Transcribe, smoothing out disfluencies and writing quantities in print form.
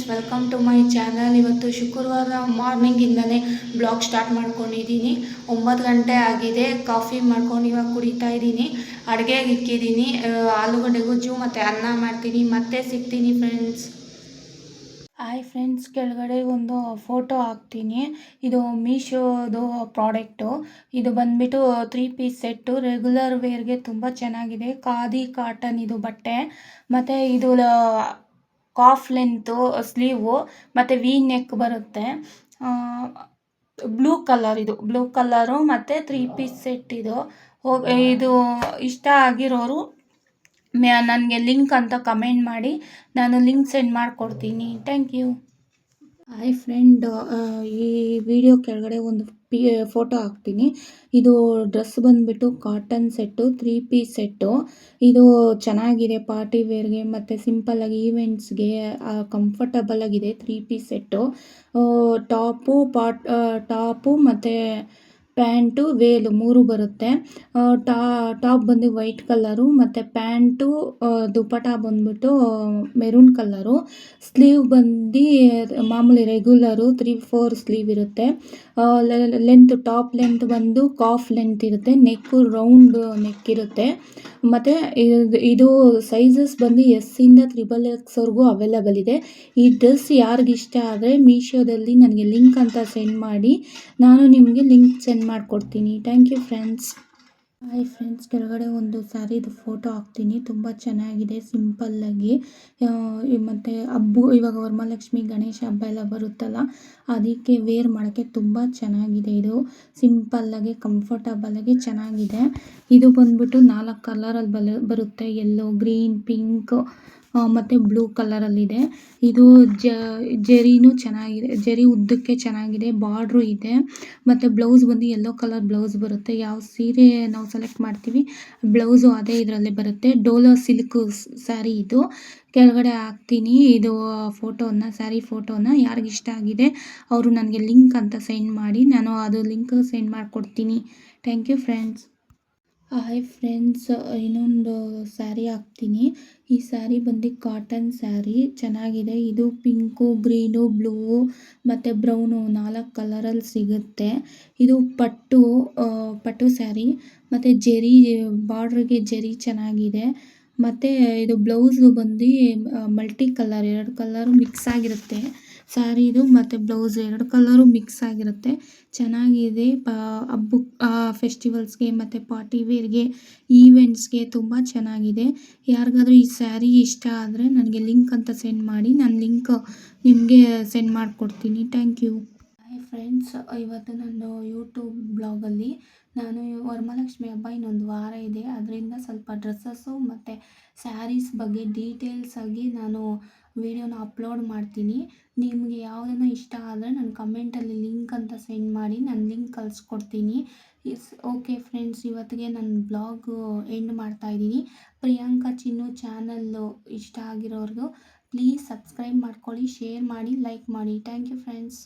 Welcome to my channel. ಇವತ್ತು ಶುಕ್ರವಾರ ಮಾರ್ನಿಂಗಿಂದನೇ blog start ಮಾಡ್ಕೊಂಡಿದ್ದೀನಿ. 9 ಗಂಟೆ ಆಗಿದೆ. ಕಾಫಿ ಮಾಡ್ಕೊಂಡು ಇವಾಗ ಕುಡಿತಾ ಇದ್ದೀನಿ. ಅಡುಗೆಗೆ ಇಕ್ಕಿದ್ದೀನಿ. ಆಲೂಗಡ್ಡೆ ಗೊಜ್ಜು ಮತ್ತು ಅನ್ನ ಮಾಡ್ತೀನಿ. ಮತ್ತೆ ಸಿಗ್ತೀನಿ ಫ್ರೆಂಡ್ಸ್. ಹಾಯ್ ಫ್ರೆಂಡ್ಸ್, ಕೆಳಗಡೆ ಒಂದು ಫೋಟೋ ಹಾಕ್ತೀನಿ. ಇದು ಮೀಶೋದು ಪ್ರಾಡಕ್ಟು. ಇದು ಬಂದ್ಬಿಟ್ಟು 3 ಪೀಸ್ ಸೆಟ್ಟು. ರೆಗ್ಯುಲರ್ ವೇರ್ಗೆ ತುಂಬ ಚೆನ್ನಾಗಿದೆ. ಖಾದಿ ಕಾಟನ್ ಇದು ಬಟ್ಟೆ. ಮತ್ತು ಇದು ಕಾಫ್ ಲೆಂತು ಸ್ಲೀವು ಮತ್ತು ವಿ ನೆಕ್ ಬರುತ್ತೆ. ಬ್ಲೂ ಕಲರು ಮತ್ತು 3 ಪೀಸ್ ಸೆಟ್ ಇದು. ಇದು ಇಷ್ಟ ಆಗಿರೋರು ನನಗೆ ಲಿಂಕ್ ಅಂತ ಕಮೆಂಟ್ ಮಾಡಿ, ನಾನು ಲಿಂಕ್ ಸೆಂಡ್ ಮಾಡಿಕೊಡ್ತೀನಿ. Thank you. ಹಾಯ್ ಫ್ರೆಂಡ್, ಈ ವಿಡಿಯೋ ಕೆಳಗಡೆ ಒಂದು ಫೋಟೋ ಹಾಕ್ತೀನಿ. ಇದು ಡ್ರೆಸ್ ಬಂದುಬಿಟ್ಟು ಕಾಟನ್ ಸೆಟ್ಟು, 3 ಪೀಸ್ ಸೆಟ್ಟು. ಇದು ಚೆನ್ನಾಗಿದೆ ಪಾರ್ಟಿ ವೇರ್ಗೆ ಮತ್ತು ಸಿಂಪಲ್ಲಾಗಿ ಈವೆಂಟ್ಸ್ಗೆ ಕಂಫರ್ಟಬಲ್ ಆಗಿದೆ. 3 ಪೀಸ್ ಸೆಟ್ಟು. ಟಾಪು ಮತ್ತು ಪ್ಯಾಂಟು ವೇಲು 3 ಬರುತ್ತೆ. ಟಾಪ್ ಬಂದು ವೈಟ್ ಕಲರು ಮತ್ತು ಪ್ಯಾಂಟು ದುಪಟ ಬಂದ್ಬಿಟ್ಟು ಮೆರೂನ್ ಕಲರು. ಸ್ಲೀವ್ ಬಂದು ಮಾಮೂಲಿ ರೆಗ್ಯುಲರು 3/4 ಸ್ಲೀವ್ ಇರುತ್ತೆ. ಟಾಪ್ ಲೆಂತ್ ಬಂದು ಕಾಫ್ ಲೆಂತ್ ಇರುತ್ತೆ. ನೆಕ್ಕು ರೌಂಡ್ ನೆಕ್ ಇರುತ್ತೆ. ಮತ್ತು ಇದು ಸೈಜಸ್ ಬಂದು ಎಸ್ಸಿಂದ XXXವರೆಗೂ ಅವೈಲಬಲ್ ಇದೆ. ಈ ಡ್ರೆಸ್ ಯಾರಿಗಿಷ್ಟ ಆದರೆ ಮೀಶೋದಲ್ಲಿ ನನಗೆ ಲಿಂಕ್ ಅಂತ ಸೆಂಡ್ ಮಾಡಿ, ನಾನು ನಿಮಗೆ ಲಿಂಕ್ ಸೆಂಡ್ ಮಾಡಿಕೊಡ್ತೀನಿ. Thank you friends. Hi friends, ಕೆಳಗಡೆ ಒಂದು ಸ್ಯಾರಿದು ಫೋಟೋ ಹಾಕ್ತೀನಿ. ತುಂಬ ಚೆನ್ನಾಗಿದೆ ಸಿಂಪಲ್ಲಾಗಿ. ಮತ್ತು ಇವಾಗ ವರಮಹಾಲಕ್ಷ್ಮಿ ಗಣೇಶ ಹಬ್ಬ ಎಲ್ಲ ಬರುತ್ತಲ್ಲ, ಅದಕ್ಕೆ ವೇರ್ ಮಾಡೋಕ್ಕೆ ತುಂಬ ಚೆನ್ನಾಗಿದೆ. ಇದು ಸಿಂಪಲ್ಲಾಗಿ ಕಂಫರ್ಟಬಲಾಗಿ ಚೆನ್ನಾಗಿದೆ. ಇದು ಬಂದ್ಬಿಟ್ಟು 4 ಕಲರಲ್ಲಿ ಬರುತ್ತೆ. ಯೆಲ್ಲೋ, ಗ್ರೀನ್, ಪಿಂಕ್ ಮತ್ತು ಬ್ಲೂ ಕಲರಲ್ಲಿದೆ. ಇದು ಜರಿನೂ ಚೆನ್ನಾಗಿದೆ. ಜರಿ ಉದ್ದಕ್ಕೆ ಚೆನ್ನಾಗಿದೆ. ಬಾರ್ಡ್ರು ಇದೆ. ಮತ್ತು ಬ್ಲೌಸ್ ಬಂದು ಯೆಲ್ಲೋ ಕಲರ್ ಬ್ಲೌಸ್ ಬರುತ್ತೆ. ಯಾವ ಸೀರೆ ನಾವು ಸೆಲೆಕ್ಟ್ ಮಾಡ್ತೀವಿ ಬ್ಲೌಸು ಅದೇ ಇದರಲ್ಲೇ ಬರುತ್ತೆ. ಡೋಲೋ ಸಿಲ್ಕ್ ಸ್ಯಾರಿ ಇದು. ಕೆಳಗಡೆ ಹಾಕ್ತೀನಿ ಇದು ಸ್ಯಾರಿ ಫೋಟೋನ. ಯಾರಿಗಿಷ್ಟ ಆಗಿದೆ ಅವರು ನನಗೆ ಲಿಂಕ್ ಅಂತ ಸೆಂಡ್ ಮಾಡಿ, ನಾನು ಅದು ಲಿಂಕ್ ಸೆಂಡ್ ಮಾಡಿಕೊಡ್ತೀನಿ. Thank you friends. Hi friends, ಇನ್ನೊಂದು ಸ್ಯಾರಿ ಹಾಕ್ತೀನಿ. ಈ ಸ್ಯಾರಿ ಬಂದು ಕಾಟನ್ ಸ್ಯಾರಿ ಚೆನ್ನಾಗಿದೆ. ಇದು ಪಿಂಕು, ಗ್ರೀನು, ಬ್ಲೂ ಮತ್ತು ಬ್ರೌನು 4 ಕಲರಲ್ಲಿ ಸಿಗುತ್ತೆ. ಇದು ಪಟ್ಟು ಸ್ಯಾರಿ ಮತ್ತು ಜರಿ ಬಾರ್ಡ್ರಿಗೆ ಜರಿ ಚೆನ್ನಾಗಿದೆ. ಮತ್ತು ಇದು ಬ್ಲೌಸು ಬಂದು ಮಲ್ಟಿ ಕಲರ್ 2 ಕಲರು ಮಿಕ್ಸ್ ಆಗಿರುತ್ತೆ ಸ್ಯಾರಿದು. ಮತ್ತು ಬ್ಲೌಸ್ 2 ಕಲರು ಮಿಕ್ಸ್ ಆಗಿರುತ್ತೆ. ಚೆನ್ನಾಗಿದೆ. ಫೆಸ್ಟಿವಲ್ಸ್ಗೆ ಮತ್ತು ಪಾರ್ಟಿ ವೇರ್ಗೆ, ಈವೆಂಟ್ಸ್ಗೆ ತುಂಬ ಚೆನ್ನಾಗಿದೆ. ಯಾರಿಗಾದ್ರೂ ಈ ಸ್ಯಾರಿ ಇಷ್ಟ ಆದರೆ ನನಗೆ ಲಿಂಕ್ ಅಂತ ಸೆಂಡ್ ಮಾಡಿ, ನಾನು ಲಿಂಕ್ ನಿಮಗೆ ಸೆಂಡ್ ಮಾಡಿಕೊಡ್ತೀನಿ. Thank you. ಹಾಯ್ ಫ್ರೆಂಡ್ಸ್, ಇವತ್ತು ನಾನು ಯೂಟ್ಯೂಬ್ ಬ್ಲಾಗಲ್ಲಿ ನಾನು ವರಮಹಾಲಕ್ಷ್ಮಿ ಹಬ್ಬ ಇನ್ನೊಂದು ವಾರ ಇದೆ. ಅದರಿಂದ ಸ್ವಲ್ಪ ಡ್ರೆಸ್ಸಸ್ಸು ಮತ್ತು ಸ್ಯಾರೀಸ್ ಬಗ್ಗೆ ಡೀಟೇಲ್ಸ್ ಆಗಿ ನಾನು ವಿಡಿಯೋನ ಅಪ್ಲೋಡ್ ಮಾಡ್ತೀನಿ. ನಿಮಗೆ ಯಾವುದನ್ನ ಇಷ್ಟ ಆದರೆ ನನ್ನ ಕಮೆಂಟಲ್ಲಿ ಲಿಂಕ್ ಅಂತ ಸೆಂಡ್ ಮಾಡಿ, ನಾನು ಲಿಂಕ್ ಕಳಿಸ್ಕೊಡ್ತೀನಿ. ಓಕೆ ಫ್ರೆಂಡ್ಸ್, ಇವತ್ತಿಗೆ ನನ್ನ ಬ್ಲಾಗ್ ಎಂಡ್ ಮಾಡ್ತಾಯಿದ್ದೀನಿ. ಪ್ರಿಯಾಂಕಾ ಚಿನ್ನು ಚಾನಲ್ಲು ಇಷ್ಟ ಆಗಿರೋರ್ಗು ಪ್ಲೀಸ್ ಸಬ್ಸ್ಕ್ರೈಬ್ ಮಾಡ್ಕೊಳ್ಳಿ, ಶೇರ್ ಮಾಡಿ, ಲೈಕ್ ಮಾಡಿ. Thank you friends.